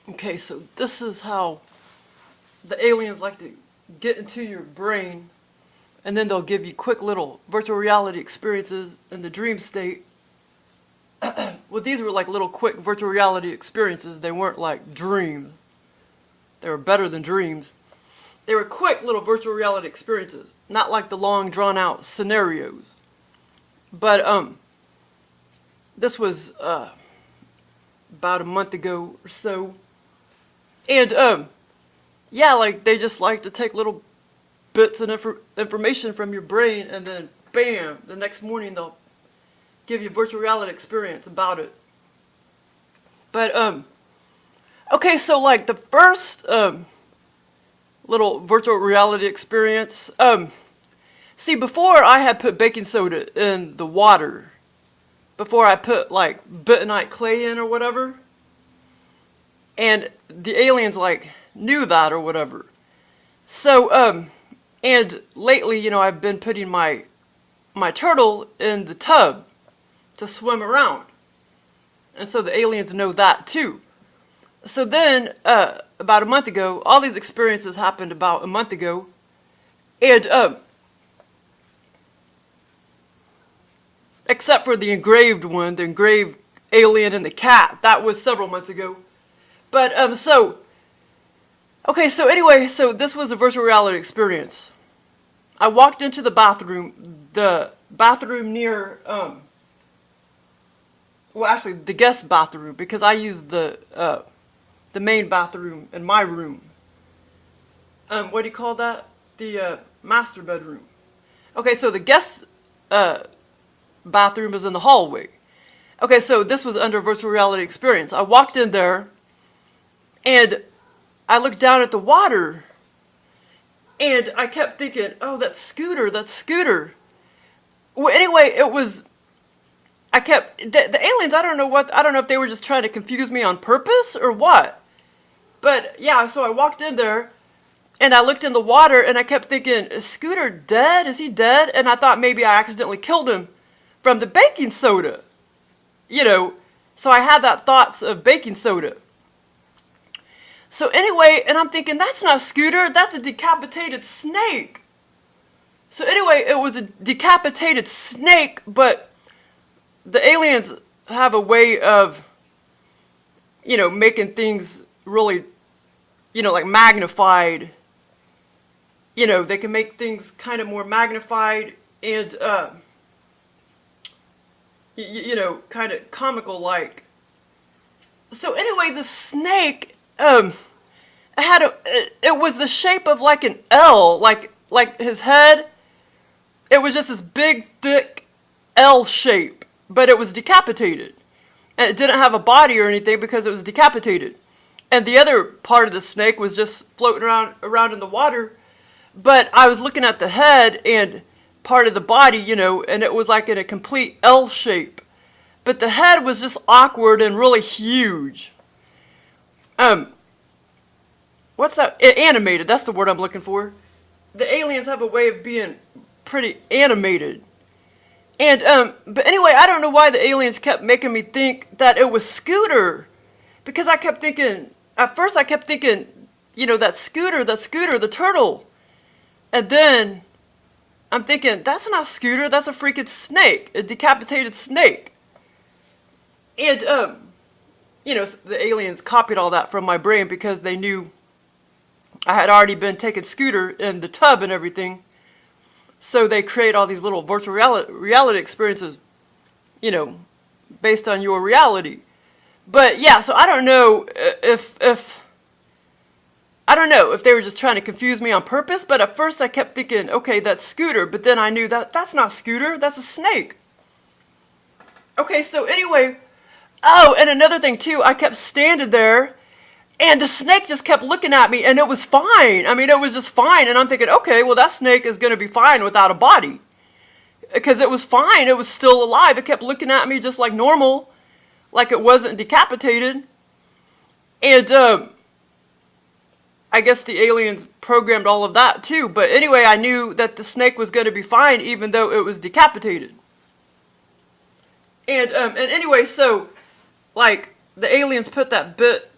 Okay, so this is how the aliens like to get into your brain, and then they'll give you quick little virtual reality experiences in the dream state. Well, these were like little quick virtual reality experiences. They weren't like dreams. They were better than dreams. They were quick little virtual reality experiences, not like the long drawn out scenarios. But this was about a month ago or so. And yeah, like they just like to take little bits of information from your brain, and then bam, the next morning they'll give you a virtual reality experience about it. But okay, so like the first little virtual reality experience, see, before I had put baking soda in the water, before I put like bentonite clay in or whatever, and the aliens like knew that or whatever. So and lately, you know, I've been putting my turtle in the tub to swim around, and so the aliens know that too. So then about a month ago, all these experiences happened about a month ago, and except for the engraved one, the engraved alien and the cat, that was several months ago. But so okay, so anyway, so this was a virtual reality experience. I walked into the bathroom near well, actually the guest bathroom, because I used the main bathroom in my room. What do you call that? The master bedroom. Okay, so the guest bathroom is in the hallway. Okay, so this was under virtual reality experience. I walked in there, and I looked down at the water, and I kept thinking, oh, that scooter. Well, anyway, it was, the aliens, I don't know if they were just trying to confuse me on purpose or what. But yeah, so I walked in there, and I looked in the water, and I kept thinking, is Scooter dead? Is he dead? And I thought maybe I accidentally killed him from the baking soda. You know, so I had that thoughts of baking soda. So anyway, and I'm thinking, that's not Scooter, that's a decapitated snake. So anyway, it was a decapitated snake, but the aliens have a way of, you know, making things really, you know, like magnified. You know, they can make things kind of more magnified and, you know, kind of comical like. So anyway, the snake, it was the shape of like an L, like his head. It was just this big, thick L shape, but it was decapitated. And it didn't have a body or anything because it was decapitated. And the other part of the snake was just floating around in the water. But I was looking at the head and part of the body, you know, and it was like in a complete L shape. But the head was just awkward and really huge. What's that? Animated, that's the word I'm looking for. The aliens have a way of being pretty animated. And, but anyway, I don't know why the aliens kept making me think that it was Scooter. Because I kept thinking, at first I kept thinking, you know, that Scooter, the turtle. And then I'm thinking, that's not Scooter, that's a freaking snake, a decapitated snake. And, you know, the aliens copied all that from my brain because they knew I had already been taking Scooter in the tub and everything. So they create all these little virtual reality experiences, you know, based on your reality. But yeah, so I don't know if they were just trying to confuse me on purpose, but at first I kept thinking, okay, that's Scooter, but then I knew that that's not Scooter, that's a snake. Okay, so anyway, oh, and another thing too, I kept standing there, and the snake just kept looking at me, and it was fine. I mean, it was just fine, and I'm thinking, okay, well, that snake is going to be fine without a body. Because it was fine, it was still alive, it kept looking at me just like normal, like it wasn't decapitated. And, I guess the aliens programmed all of that too, but anyway, I knew that the snake was going to be fine even though it was decapitated. And anyway, so, like, the aliens put that bit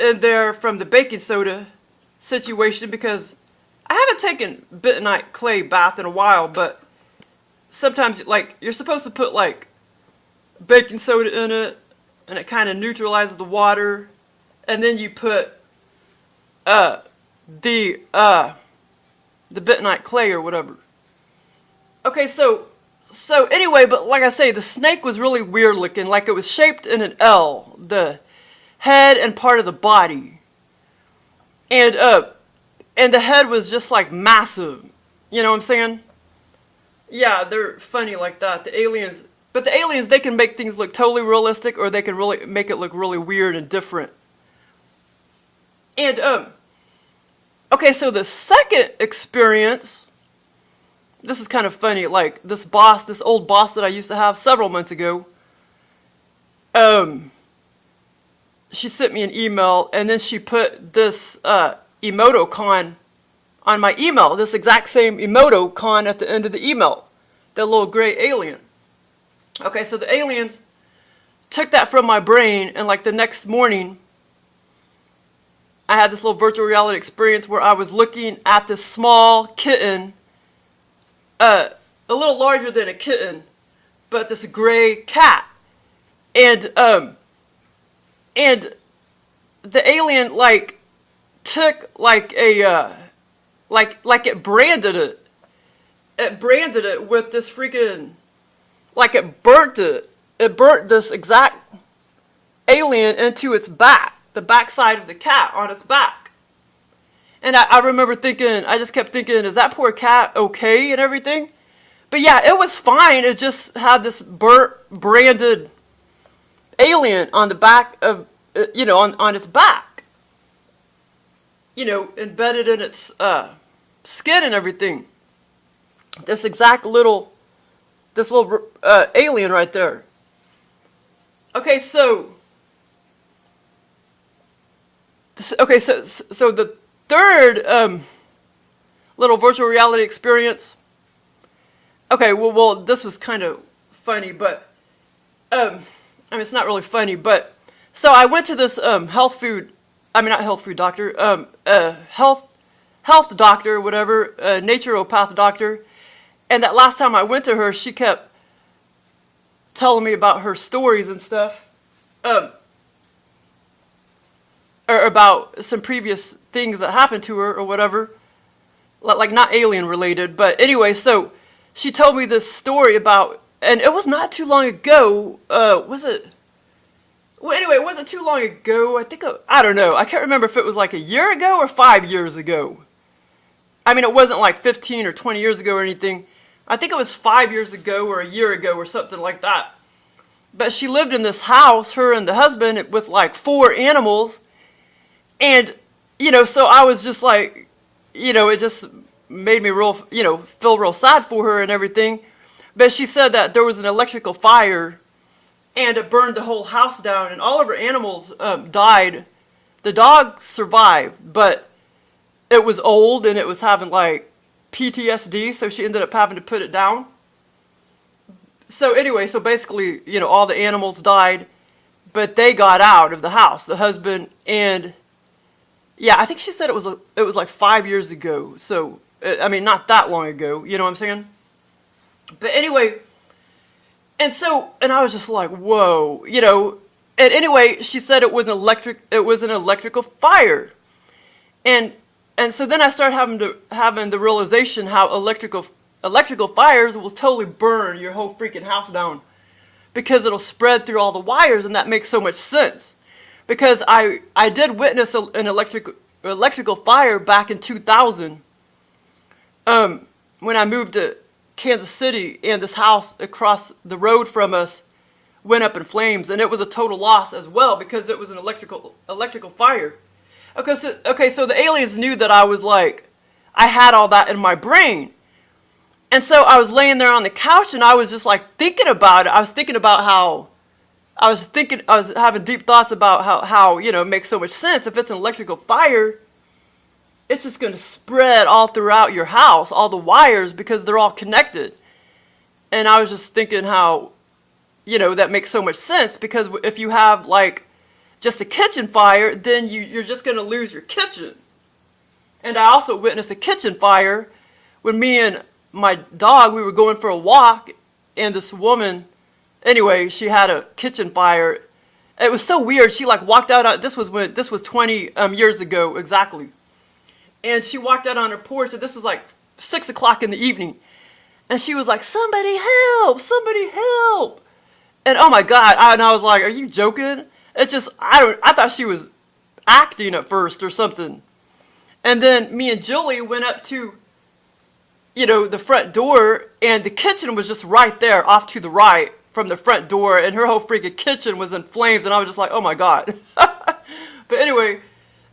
in there from the baking soda situation because I haven't taken bentonite clay bath in a while, but sometimes like you're supposed to put like baking soda in it and it kind of neutralizes the water, and then you put the bentonite clay or whatever. Okay, so anyway, but like I say, the snake was really weird looking, like it was shaped in an L, the head and part of the body. And the head was just like massive. You know what I'm saying? Yeah, they're funny like that. The aliens, but the aliens, they can make things look totally realistic, or they can really make it look really weird and different. And okay, so the second experience, this is kind of funny. Like this old boss that I used to have several months ago, she sent me an email, and then she put this emoticon on my email, this exact same emoticon at the end of the email, that little gray alien. Okay, so the aliens took that from my brain, and like the next morning, I had this little virtual reality experience where I was looking at this small kitten, a little larger than a kitten, but this gray cat, and the alien like took like a like it branded it. It branded it with this freaking, like it burnt it. It burnt this exact alien into its back, the backside of the cat on its back. And I remember thinking, I just kept thinking, is that poor cat okay and everything? But yeah, it was fine. It just had this burnt, branded alien on the back of, on its back. Embedded in its skin and everything. This little alien right there. Okay, so the third little virtual reality experience. Okay, well, this was kind of funny, but it's not really funny, but so I went to this health doctor, whatever, naturopath doctor, and that last time I went to her, she kept telling me about her stories and stuff, or about some previous things that happened to her or whatever, like not alien related, but anyway, so she told me this story about, and it was not too long ago, was it? Well, anyway, it wasn't too long ago. I don't know. I can't remember if it was like a year ago or 5 years ago. I mean, it wasn't like 15 or 20 years ago or anything. I think it was 5 years ago or a year ago or something like that. But she lived in this house, her and the husband, with like 4 animals. And, so I was just like, it just made me feel real sad for her and everything. But she said that there was an electrical fire and it burned the whole house down, and all of her animals died. The dog survived, but it was old and it was having like PTSD, so she ended up having to put it down. So anyway, so basically, all the animals died, but they got out of the house, the husband, and yeah, I think she said it was like 5 years ago. So not that long ago. You know what I'm saying? But anyway. And I was just like, whoa, and anyway, she said it was an electrical fire. And so then I started having the realization how electrical fires will totally burn your whole freaking house down, because it'll spread through all the wires, and that makes so much sense. Because I did witness an electrical fire back in 2000, when I moved to Kansas City, and this house across the road from us went up in flames, and it was a total loss as well because it was an electrical fire. Okay, so the aliens knew that I had all that in my brain. And so I was laying there on the couch, and I was just like thinking about it. I was thinking about how I was having deep thoughts about how it makes so much sense. If it's an electrical fire, it's just going to spread all throughout your house, all the wires, because they're all connected. And I was just thinking how, that makes so much sense, because if you have like just a kitchen fire, then you're just going to lose your kitchen. And I also witnessed a kitchen fire when me and my dog, we were going for a walk, and this woman, anyway, she had a kitchen fire. It was so weird. She like walked out. This was 20 years ago exactly, and she walked out on her porch. And this was like 6 o'clock in the evening, and she was like, "Somebody help! Somebody help!" And oh my God! And I was like, "Are you joking?" It's just I thought she was acting at first or something. And then me and Julie went up to, the front door, and the kitchen was just right there, off to the right from the front door, and her whole freaking kitchen was in flames, and I was just like, oh my God. But anyway,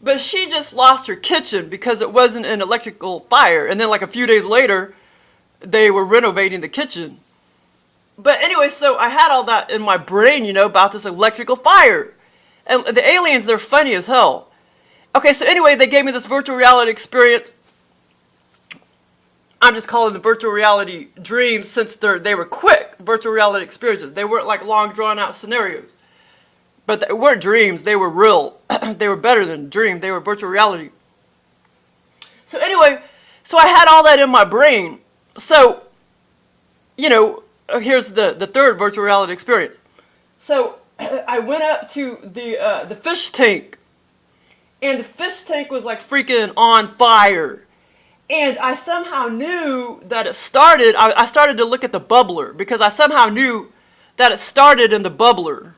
but she just lost her kitchen because it wasn't an electrical fire, and then like a few days later, they were renovating the kitchen. But anyway, so I had all that in my brain, about this electrical fire. And the aliens, they're funny as hell. Okay, so anyway, they gave me this virtual reality experience. I'm just calling them virtual reality dreams since they were quick virtual reality experiences. They weren't like long drawn out scenarios. But they weren't dreams, they were real. They were better than dreams, they were virtual reality. So anyway, so I had all that in my brain. So, here's the third virtual reality experience. So I went up to the fish tank, and the fish tank was like freaking on fire. And I somehow knew that it started, I started to look at the bubbler, because I somehow knew that it started in the bubbler.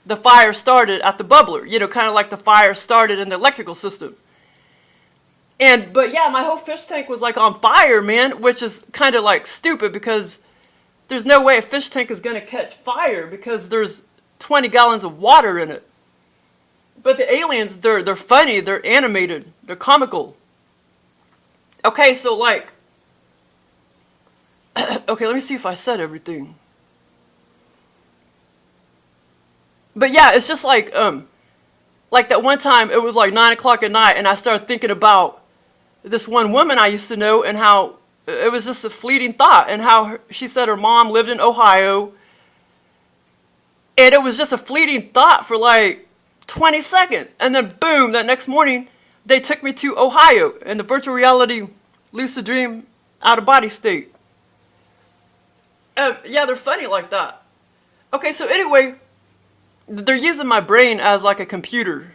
The fire started at the bubbler, kind of like the fire started in the electrical system. But yeah, my whole fish tank was like on fire, man, which is kind of like stupid, because there's no way a fish tank is going to catch fire, because there's 20 gallons of water in it. But the aliens, they're funny, they're animated, they're comical. Okay, so like, okay, let me see if I said everything. But yeah, it's just like that one time, it was like 9 o'clock at night, and I started thinking about this one woman I used to know, and how it was just a fleeting thought, and how she said her mom lived in Ohio, and it was just a fleeting thought for like 20 seconds, and then boom, that next morning, they took me to Ohio in the virtual reality lucid dream out of body state. Yeah, they're funny like that. Okay, so anyway, they're using my brain as like a computer.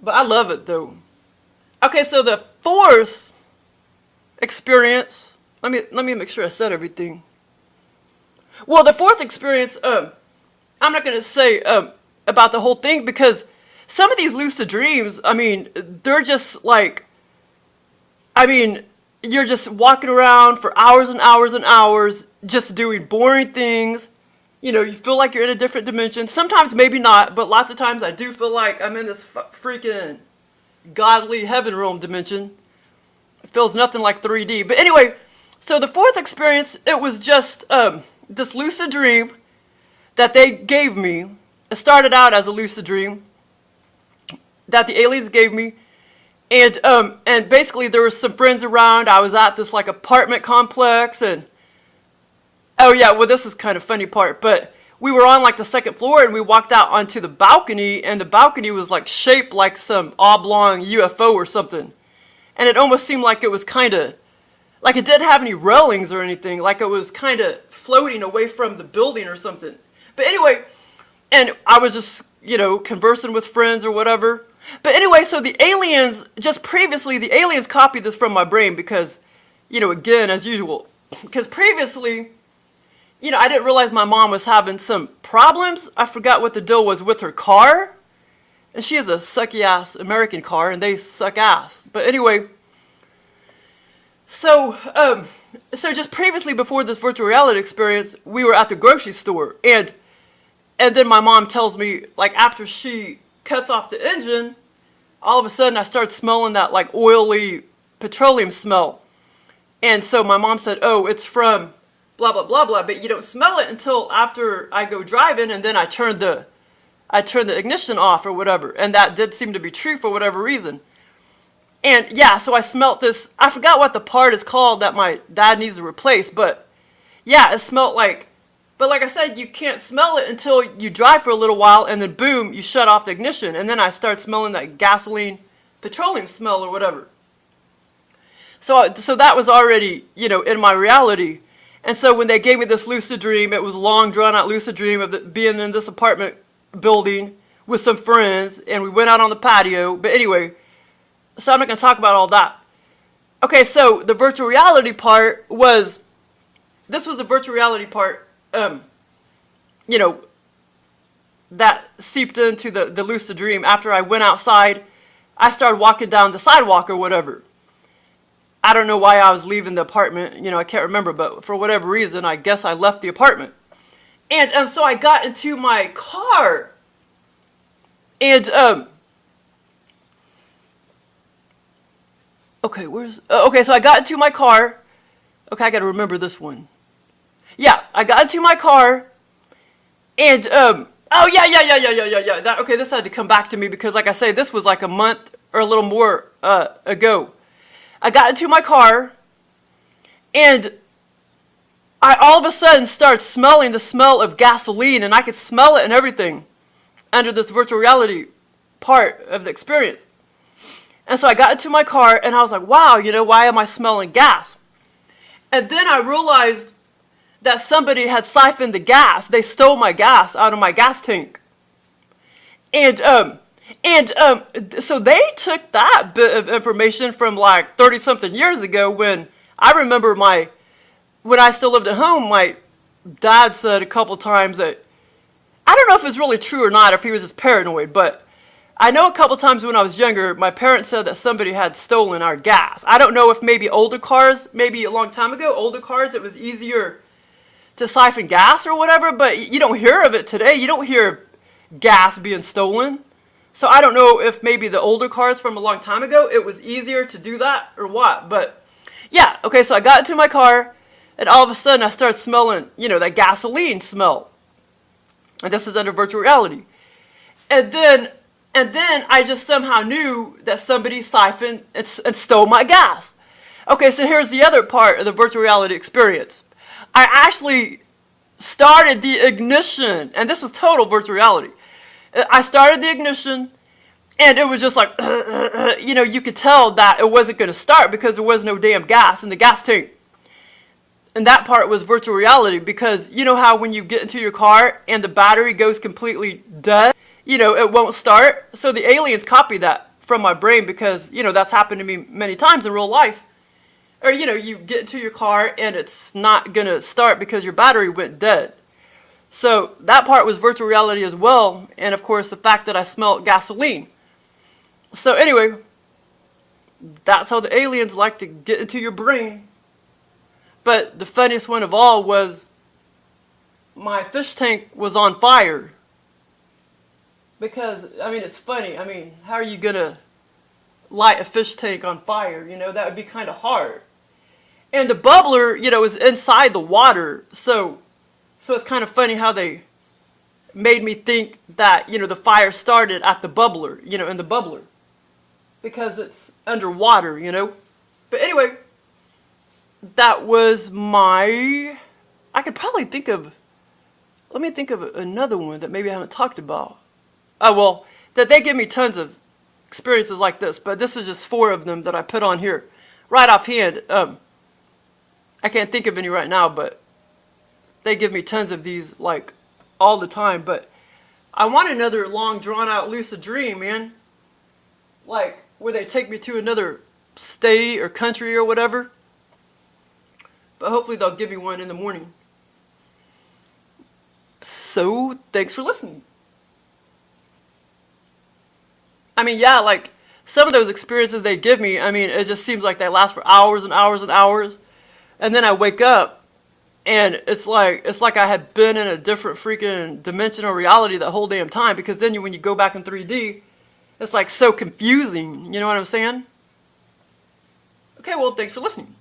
But I love it though. Okay, so the fourth experience, let me make sure I said everything. Well, the fourth experience, I'm not going to say about the whole thing, because some of these lucid dreams, they're just like, you're just walking around for hours and hours and hours, just doing boring things. You feel like you're in a different dimension. Sometimes maybe not, but lots of times I do feel like I'm in this freaking godly heaven realm dimension. It feels nothing like 3D. But anyway, so the fourth experience, it was just this lucid dream that they gave me. It started out as a lucid dream that the aliens gave me. And basically there was some friends around. I was at this like apartment complex, and oh yeah, well this is kind of funny part, but we were on like the second floor, and we walked out onto the balcony, and the balcony was like shaped like some oblong UFO or something. And it almost seemed like it was kind of, like it didn't have any railings or anything, like it was kind of floating away from the building or something. But anyway, and I was just, conversing with friends or whatever. But anyway, so the aliens copied this from my brain because, again, as usual, because previously, I didn't realize my mom was having some problems. I forgot what the deal was with her car. And she has a sucky-ass American car, and they suck ass. But anyway, so just previously before this virtual reality experience, we were at the grocery store. And then my mom tells me, like, after she cuts off the engine, all of a sudden I start smelling that like oily petroleum smell. And so my mom said, oh, it's from blah, blah, blah, blah, but you don't smell it until after I go driving, and then I turn the ignition off or whatever. And that did seem to be true for whatever reason. And yeah, so I smelt this, I forgot what the part is called that my dad needs to replace, but yeah, it smelled like But like I said, you can't smell it until you drive for a little while, and then boom, you shut off the ignition. And then I start smelling that gasoline, petroleum smell or whatever. So that was already, in my reality. And so when they gave me this lucid dream, it was a long, drawn-out lucid dream of being in this apartment building with some friends, and we went out on the patio. But anyway, so I'm not going to talk about all that. Okay, so the virtual reality part was, this was the virtual reality part, that seeped into the lucid dream. After I went outside, I started walking down the sidewalk or whatever. I don't know why I was leaving the apartment, I can't remember, but for whatever reason, I guess I left the apartment. And so I got into my car. And, okay, so I got into my car. Okay, I gotta remember this one. Yeah, I got into my car. And, oh, yeah. Okay, this had to come back to me because, like I say, this was like a month or a little more ago. I got into my car, and I all of a sudden started smelling the smell of gasoline, and I could smell it and everything under this virtual reality part of the experience. And so I got into my car, and I was like, wow, why am I smelling gas? And then I realized that somebody had siphoned the gas. They stole my gas out of my gas tank. And so they took that bit of information from like 30-something years ago when I remember when I still lived at home, my dad said a couple times that, I don't know if it's really true or not, if he was just paranoid, but I know a couple times when I was younger, my parents said that somebody had stolen our gas. I don't know if maybe older cars, maybe a long time ago, older cars, it was easier to siphon gas or whatever, but you don't hear of it today. You don't hear gas being stolen. So I don't know if maybe the older cars from a long time ago, it was easier to do that or what. But yeah, okay, so I got into my car, and all of a sudden I started smelling, that gasoline smell. And this was under virtual reality. And then I just somehow knew that somebody siphoned and stole my gas. Okay, so here's the other part of the virtual reality experience. I actually started the ignition, and this was total virtual reality. I started the ignition, and it was just like, you could tell that it wasn't going to start because there was no damn gas in the gas tank. And that part was virtual reality because you know how when you get into your car and the battery goes completely dead, it won't start? So the aliens copied that from my brain because, that's happened to me many times in real life. Or, you get into your car and it's not going to start because your battery went dead. So that part was virtual reality as well. And of course, the fact that I smelled gasoline. So anyway, that's how the aliens like to get into your brain. But the funniest one of all was my fish tank was on fire. Because, it's funny. How are you going to light a fish tank on fire? That would be kind of hard. And the bubbler, is inside the water. So it's kind of funny how they made me think that, the fire started at the bubbler, in the bubbler. Because it's underwater, But anyway, that was I could probably let me think of another one that maybe I haven't talked about. Oh, well, that they give me tons of experiences like this, but this is just 4 of them that I put on here. Right offhand, I can't think of any right now, but they give me tons of these, like, all the time. But I want another long, drawn-out lucid dream, man. Like, where they take me to another state or country or whatever. But hopefully they'll give me one in the morning. So, thanks for listening. Yeah, like, some of those experiences they give me, it just seems like they last for hours and hours and hours. And then I wake up, and it's like I had been in a different freaking dimensional reality that whole damn time. Because then when you go back in 3D, it's like so confusing. You know what I'm saying? Okay, well, thanks for listening.